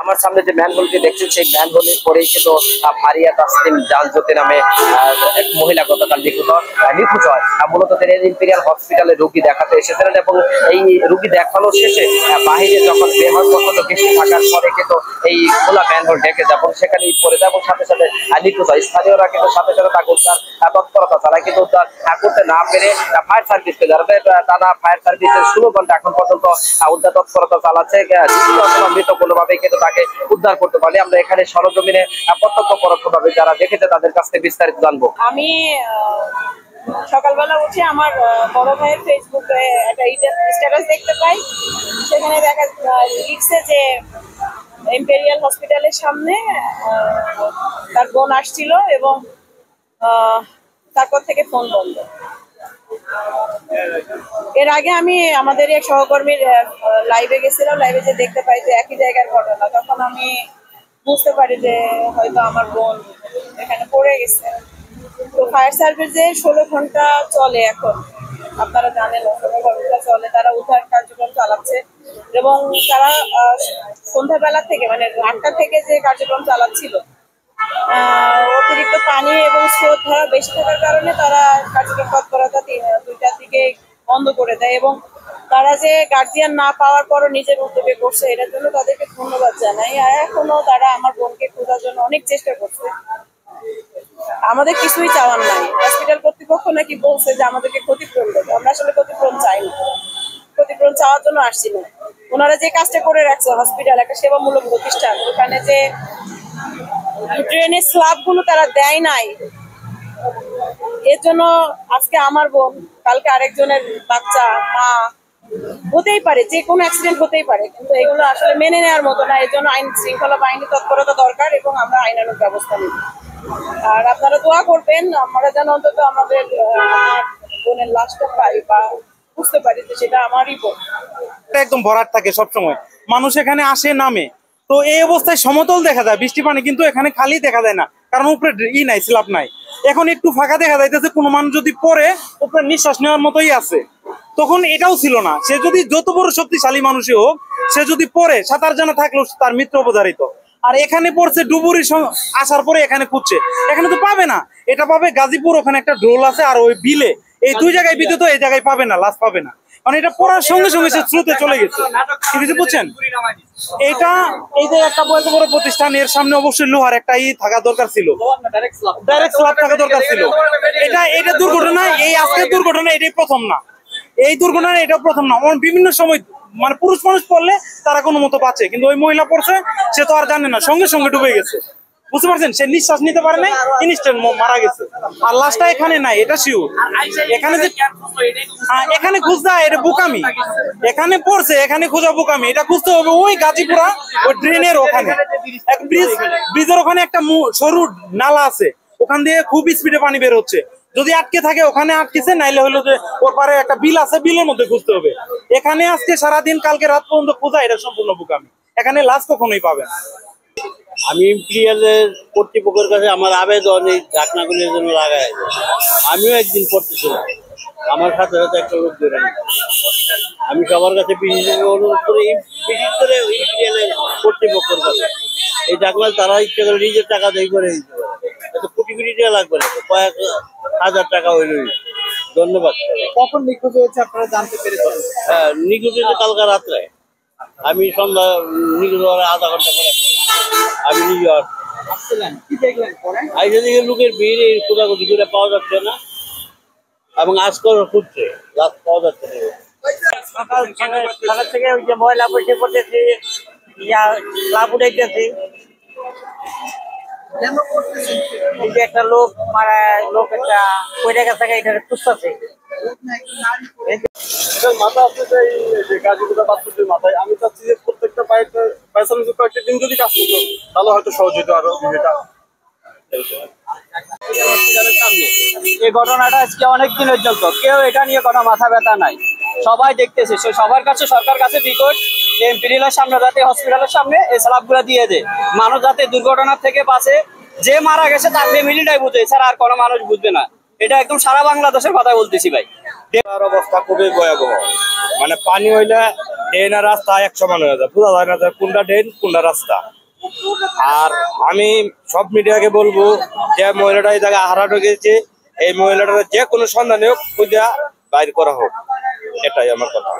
আমার সামনে যে ম্যানহোলটি দেখছেন সেই ম্যানহোলের পরেই কিন্তু ফারিয়া তাসলিম জানজোতে নামে এক মহিলা গতকাল নিখোঁজ হয়। মূলত তিনি ইম্পেরিয়াল হসপিটালে রোগী দেখাতে এসেছিলেন এবং এই রোগী দেখানো শেষে বাহিরে যখন বের হয় প্রচন্ড বৃষ্টি থাকার পরে কিন্তু এই খোলা ম্যানহোল ডেকে যায় এবং সেখানে পড়ে যায় এবং সাথে সাথে নিখোঁজ হয়। স্থানীয়রা কিন্তু সাথে সাথে তাকে উদ্ধার তৎপরতা চালায়, কিন্তু উদ্ধার করতে না পেরে ফায়ার সার্ভিসকে জানাবে টানা ফায়ার সার্ভিসের 16 ঘন্টা এখন পর্যন্ত উদ্ধার তৎপরতা চালাচ্ছে। মৃত কোনোভাবেই কিন্তু তাকে উদ্ধার করতে পারে। আমরা এখানে সরজমিনে প্রত্যক্ষ পরোক্ষভাবে যারা দেখেছে তাদের কাছ থেকে বিস্তারিত জানবো। আমি সকালবেলা উঠে আমার বড় ভাইয়ের ফেসবুকে একটা স্ট্যাটাস দেখতে পাই, সেখানে দেখা লিখছে যে ইম্পেরিয়াল হসপিটালের সামনে তার বোন আসছিল এবং তারপর থেকে ফোন বন্ধ। এর আগে আমি আমাদের এক সহকর্মীর লাইভে গেছিলাম, লাইভে যে দেখতে পাই যে একই জায়গার ঘটনা, তখন আমি বুঝতে পারি যে হয়তো আমার বোন এখানে পড়ে গেছে। তো ফায়ার সার্ভিস যে 16 ঘন্টা চলে, এখন আপনারা জানেন 16 ঘন্টা চলে, তারা উদ্ধার কার্যক্রম চালাচ্ছে এবং তারা সন্ধ্যাবেলা থেকে মানে 8টা থেকে যে কার্যক্রম চালাচ্ছিল, অতিরিক্ত পানি এবং স্রোত ধারা বেশি থাকার কারণে তারা কার্যক্রম তৎপরতা 2টার দিকে বন্ধ করে দেয় এবং তারা যে গার্জিয়ান না পাওয়ার পরও নিজের উদ্যোগে করছে, এটার জন্য তাদেরকে ধন্যবাদ জানাই। আর এখনো তারা আমার বোনকে খোঁজার জন্য অনেক চেষ্টা করছে। আমাদের কিছুই চাওয়ার নাই। হসপিটাল কর্তৃপক্ষ নাকি বলছে যে আমাদেরকে ক্ষতিপূরণ দেবে, আমরা আসলে ক্ষতিপূরণ চাই না, ক্ষতিপূরণ চাওয়ার জন্য আসছি না। ওনারা যে কাজটা করে রাখছে, হসপিটাল একটা সেবামূলক প্রতিষ্ঠান, ওখানে যে ট্রেনের স্ল্যাব গুলো তারা দেয় নাই, এর জন্য আজকে আমার বোন, কালকে আরেকজনের বাচ্চা, মা, হতেই পারে, যে কোনো অ্যাক্সিডেন্ট হতেই পারে, কিন্তু এগুলো আসলে মেনে নেওয়ার মতো না। এর জন্য আইন শৃঙ্খলা বাহিনী তৎপরতা দরকার এবং আমরা আইনানুগ ব্যবস্থা নিব। আর আপনারা দোয়া করবেন আমরা যেন অন্তত আমাদের বোনের লাশটা পাই বা বুঝতে পারি যে সেটা আমারই বোন। একদম ভরাট থাকে সবসময়, মানুষ এখানে আসে নামে, তো এই অবস্থায় সমতল দেখা যায় বৃষ্টি পানি, কিন্তু এখানে খালি দেখা যায় না, কারণ উপরে নাই, স্ল্যাব নাই। এখন একটু ফাঁকা দেখা যাইতেছে, কোনো মানুষ যদি পড়ে উপরে নিঃশ্বাস নেওয়ার মতোই আছে। তখন এটাও ছিল না, সে যদি যত বড় শক্তিশালী মানুষই হোক, সে যদি পড়ে সাঁতার জানা থাকলেও তার মৃত্যু অবধারিত। আর এখানে পড়ছে ডুবুরি আসার পরে এখানে খুঁজছে, এখানে তো পাবে না। এটা পাবে গাজীপুর, ওখানে একটা ড্রোল আছে, আর ওই বিলে, এই 2 জায়গায় বিদ্যুৎ, এই জায়গায় পাবে না, লাশ পাবে না, মানে এটা পড়ার সঙ্গে সঙ্গে সে স্রোতে চলে গেছে। কিছু বুঝছেন? এটা এই যে একটা বড় বড় প্রতিষ্ঠান, এর সামনে অবশ্যই লোহার একটা থাকা দরকার ছিল, ডাইরেক্ট স্ল্যাব থাকা দরকার ছিল। এটা দুর্ঘটনা, এই আজকের দুর্ঘটনা এটাই প্রথম না, এই দুর্ঘটনা এটা প্রথম না। বিভিন্ন সময় মানে পুরুষ মানুষ পড়লে তারা কোনো মতো বাঁচে, কিন্তু ওই মহিলা পড়ছে, সে তো আর জানে না, সঙ্গে সঙ্গে ডুবে গেছে। বুঝতে পারছেন? সে নিঃশ্বাস নিতে পারে নাই, ইনস্ট্যান্ট মারা গেছে। আর লাশটা এখানে নাই, এটা শিওর। এখানে যে এখানে খুঁজতে এটা বোকামি, এখানে পড়ছে, এখানে খোঁজা বোকামি। এটা খুঁজতে হবে ওই গাজীপুরা, ওই ড্রেনের ওখানে এক ব্রিজের ওখানে একটা সরু নালা আছে, ওখান দিয়ে খুব স্পিডে পানি বের হচ্ছে। যদি আটকে থাকে ওখানে আটকেছে, নাইলে হলো যে ওর পারে একটা বিল আছে, বিলের মধ্যে খুঁজতে হবে। এখানে আজকে সারাদিন, কালকে রাত পর্যন্ত খোঁজা, এটা সম্পূর্ণ বোকামি। এখানে লাশ কখনোই পাবে না। আমি ইম্পেরিয়ালের কর্তৃপক্ষের কাছে আমার আবেদন এই ঢাকনাগুলির জন্য লাগাই। আমিও একদিন পড়তেছিলাম, আমার সাথে সাথে একটা লোক ধরে আমি সবার কাছে বিশেষ অনুরোধ করি, বিশেষ করে ইম্পেরিয়ালের কর্তৃপক্ষের কাছে, এই ঢাকনা তারা ইচ্ছে করে নিজের টাকা দিয়ে করে দিতে পারে। এত কোটি কোটি টাকা লাগবে না, কয়েক হাজার টাকা হইল। ধন্যবাদ। কখন নিখোঁজ হয়েছে আপনারা জানতে পেরেছেন? হ্যাঁ, নিখোঁজ হয়েছে কালকে রাত্রে। আমি সন্ধ্যা নিখোঁজ হওয়ার আধা ঘন্টা পরে আমি নিজে আসছিলেন, কি দেখলেন পরে? আইসা দিকে লোকের ভিড়, খোঁজাখুঁজি করে পাওয়া যাচ্ছে না এবং আজকাল খুঁজছে, রাত পাওয়া যাচ্ছে না। সকাল থেকে ওই যে ময়লা বসে পড়তেছি, ক্লাব উঠাইতেছি, একটা লোক মারা, লোক একটা পয়লা গেছে, এটা খুঁজতেছে। মাথা আছে যে গাজীপুরা বাচ্চাদের মাথায়, আমি চাচ্ছি যে প্রত্যেকটা কয়েকটা দিন যদি কাজ করতো তাহলে হয়তো সহজ হতো আরো বিষয়টা। এই ঘটনাটা আজকে অনেক দিনের জন্য কেউ এটা নিয়ে কোনো মাথা ব্যথা নাই, সবাই দেখতেছে। সবার কাছে, সরকার কাছে রিকোয়েস্ট, ইম্পেরিয়ালের সামনে যাতে হসপিটালের সামনে এই স্ল্যাবগুলো দিয়ে দেয়, মানুষ যাতে দুর্ঘটনার থেকে বাঁচে। যে মারা গেছে তার ফ্যামিলিটাই বুঝে, ছাড়া আর কোনো মানুষ বুঝবে না। এটা একদম সারা বাংলাদেশের কথা বলতেছি ভাই। অবস্থা খুবই ভয়াবহ, মানে পানি হইলে ড্রেন আর রাস্তা এক সমান হয়ে যায়, বোঝা যায় না যে কোনটা ড্রেন কোনটা রাস্তা। আর আমি সব মিডিয়াকে বলবো যে মহিলাটা এই জায়গায় হারানো গেছে, এই মহিলাটার যে কোনো সন্ধানে হোক খুঁজে বাইর করা হোক, এটাই আমার কথা।